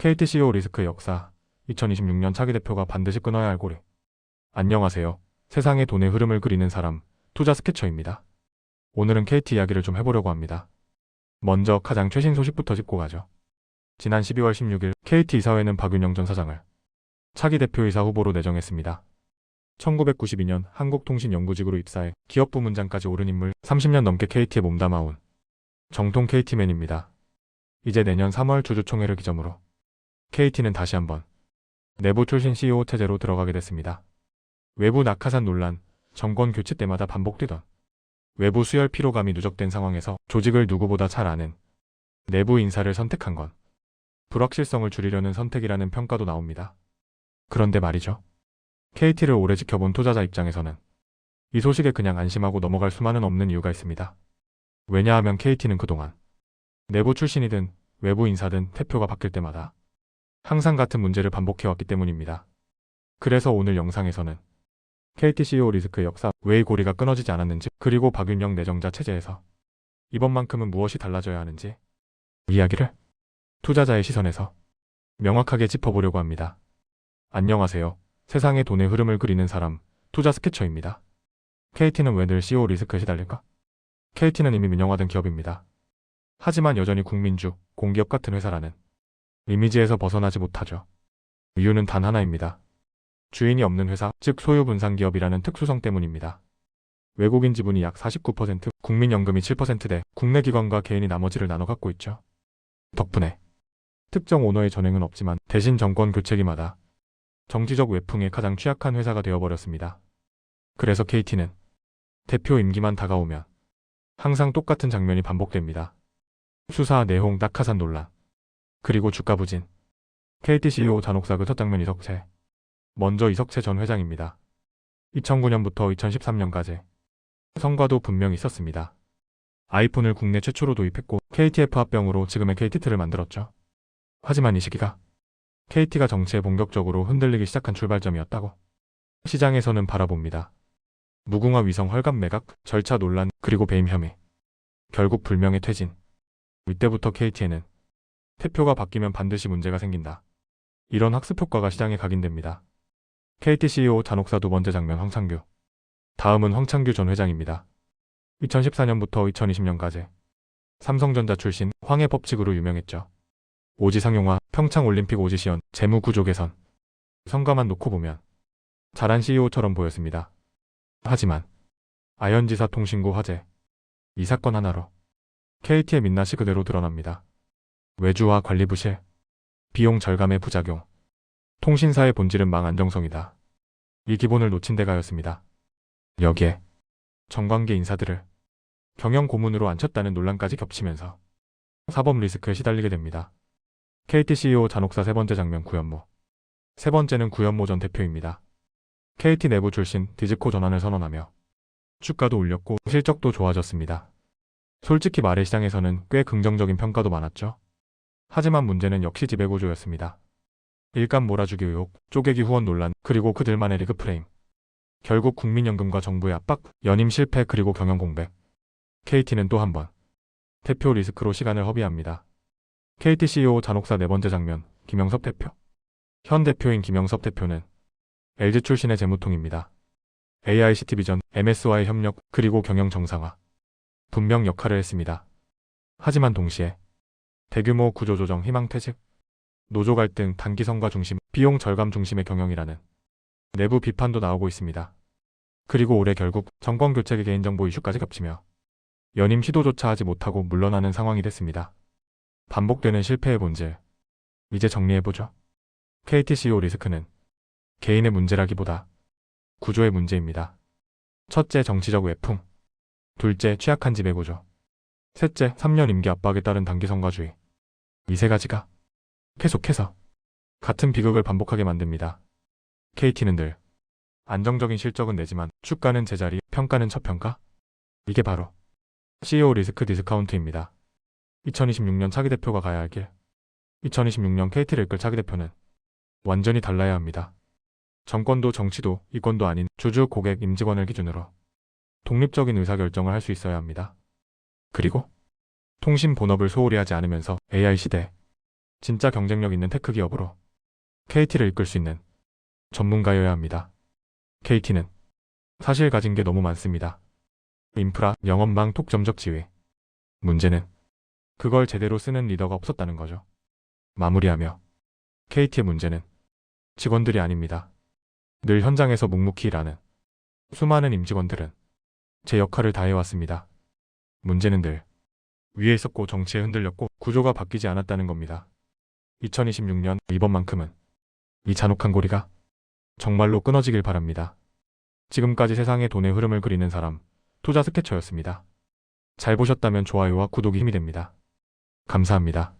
KT CEO 리스크의 역사, 2026년 차기 대표가 반드시 끊어야 할 고리. 안녕하세요. 세상의 돈의 흐름을 그리는 사람, 투자 스케쳐입니다. 오늘은 KT 이야기를 좀 해보려고 합니다. 먼저 가장 최신 소식부터 짚고 가죠. 지난 12월 16일 KT 이사회는 박윤영 전 사장을 차기 대표이사 후보로 내정했습니다. 1992년 한국통신연구직으로 입사해 기업 부문장까지 오른 인물, 30년 넘게 KT에 몸담아온 정통 KT맨입니다. 이제 내년 3월 주주총회를 기점으로 KT는 다시 한번 내부 출신 CEO 체제로 들어가게 됐습니다. 외부 낙하산 논란, 정권 교체 때마다 반복되던 외부 수혈 피로감이 누적된 상황에서 조직을 누구보다 잘 아는 내부 인사를 선택한 건 불확실성을 줄이려는 선택이라는 평가도 나옵니다. 그런데 말이죠. KT를 오래 지켜본 투자자 입장에서는 이 소식에 그냥 안심하고 넘어갈 수만은 없는 이유가 있습니다. 왜냐하면 KT는 그동안 내부 출신이든 외부 인사든 대표가 바뀔 때마다 항상 같은 문제를 반복해왔기 때문입니다. 그래서 오늘 영상에서는 KT CEO 리스크의 역사, 왜 이 고리가 끊어지지 않았는지, 그리고 박윤영 내정자 체제에서 이번만큼은 무엇이 달라져야 하는지 이야기를 투자자의 시선에서 명확하게 짚어보려고 합니다. 안녕하세요. 세상의 돈의 흐름을 그리는 사람, 투자 스케쳐입니다. KT는 왜 늘 CEO 리스크에 시달릴까? KT는 이미 민영화된 기업입니다. 하지만 여전히 국민주, 공기업 같은 회사라는 이미지에서 벗어나지 못하죠. 이유는 단 하나입니다. 주인이 없는 회사, 즉 소유분산기업이라는 특수성 때문입니다. 외국인 지분이 약 49%, 국민연금이 7%대 국내 기관과 개인이 나머지를 나눠 갖고 있죠. 덕분에 특정 오너의 전횡은 없지만 대신 정권 교체기마다 정치적 외풍에 가장 취약한 회사가 되어버렸습니다. 그래서 KT는 대표 임기만 다가오면 항상 똑같은 장면이 반복됩니다. 수사, 내홍, 낙하산 논란, 그리고 주가 부진. KT CEO 잔혹사 그 첫 장면 이석채. 먼저 이석채 전 회장입니다. 2009년부터 2013년까지 성과도 분명히 있었습니다. 아이폰을 국내 최초로 도입했고 KTF 합병으로 지금의 KT를 만들었죠. 하지만 이 시기가 KT가 정치에 본격적으로 흔들리기 시작한 출발점이었다고 시장에서는 바라봅니다. 무궁화 위성 헐값 매각, 절차 논란, 그리고 배임 혐의. 결국 불명예 퇴진. 이때부터 KT에는 대표가 바뀌면 반드시 문제가 생긴다. 이런 학습 효과가 시장에 각인됩니다. KT CEO 잔혹사 두 번째 장면 황창규. 다음은 황창규 전 회장입니다. 2014년부터 2020년까지 삼성전자 출신 황해 법칙으로 유명했죠. 오지 상용화, 평창올림픽 오지 시연, 재무 구조 개선. 성과만 놓고 보면 잘한 CEO처럼 보였습니다. 하지만 아현지사 통신고 화재. 이 사건 하나로 KT의 민낯이 그대로 드러납니다. 외주화 관리 부실, 비용 절감의 부작용, 통신사의 본질은 망 안정성이다. 이 기본을 놓친 데가였습니다. 여기에 정관계 인사들을 경영 고문으로 앉혔다는 논란까지 겹치면서 사법 리스크에 시달리게 됩니다. KT CEO 잔혹사 세 번째 장면 구현모. 세 번째는 구현모 전 대표입니다. KT 내부 출신 디즈코 전환을 선언하며 주가도 올렸고 실적도 좋아졌습니다. 솔직히 말해 시장에서는 꽤 긍정적인 평가도 많았죠. 하지만 문제는 역시 지배구조였습니다. 일감 몰아주기 의혹, 쪼개기 후원 논란, 그리고 그들만의 리그 프레임. 결국 국민연금과 정부의 압박, 연임 실패, 그리고 경영 공백. KT는 또 한 번 대표 리스크로 시간을 허비합니다. KT CEO 잔혹사 네 번째 장면, 김영섭 대표. 현 대표인 김영섭 대표는 LG 출신의 재무통입니다. AICT 비전, MS와의 협력, 그리고 경영 정상화. 분명 역할을 했습니다. 하지만 동시에 대규모 구조조정 희망퇴직, 노조 갈등, 단기 성과 중심, 비용 절감 중심의 경영이라는 내부 비판도 나오고 있습니다. 그리고 올해 결국 정권 교체 개인정보 이슈까지 겹치며 연임 시도조차 하지 못하고 물러나는 상황이 됐습니다. 반복되는 실패의 본질. 이제 정리해보죠. KT CEO 리스크는 개인의 문제라기보다 구조의 문제입니다. 첫째, 정치적 외풍. 둘째, 취약한 지배구조. 셋째, 3년 임기 압박에 따른 단기 성과주의. 이 세 가지가 계속해서 같은 비극을 반복하게 만듭니다. KT는 늘 안정적인 실적은 내지만 주가는 제자리, 평가는 저평가. 이게 바로 CEO 리스크 디스카운트입니다. 2026년 차기 대표가 가야 할 길. 2026년 KT를 이끌 차기 대표는 완전히 달라야 합니다. 정권도 정치도 이권도 아닌 주주, 고객, 임직원을 기준으로 독립적인 의사결정을 할 수 있어야 합니다. 그리고 통신 본업을 소홀히 하지 않으면서 AI 시대 진짜 경쟁력 있는 테크 기업으로 KT를 이끌 수 있는 전문가여야 합니다. KT는 사실 가진 게 너무 많습니다. 인프라, 영업망, 독점적 지위. 문제는 그걸 제대로 쓰는 리더가 없었다는 거죠. 마무리하며 KT의 문제는 직원들이 아닙니다. 늘 현장에서 묵묵히 일하는 수많은 임직원들은 제 역할을 다해왔습니다. 문제는 늘 위에 있었고 정치에 흔들렸고 구조가 바뀌지 않았다는 겁니다. 2026년 이번만큼은 이 잔혹한 고리가 정말로 끊어지길 바랍니다. 지금까지 세상의 돈의 흐름을 그리는 사람, 투자 스케쳐였습니다. 잘 보셨다면 좋아요와 구독이 힘이 됩니다. 감사합니다.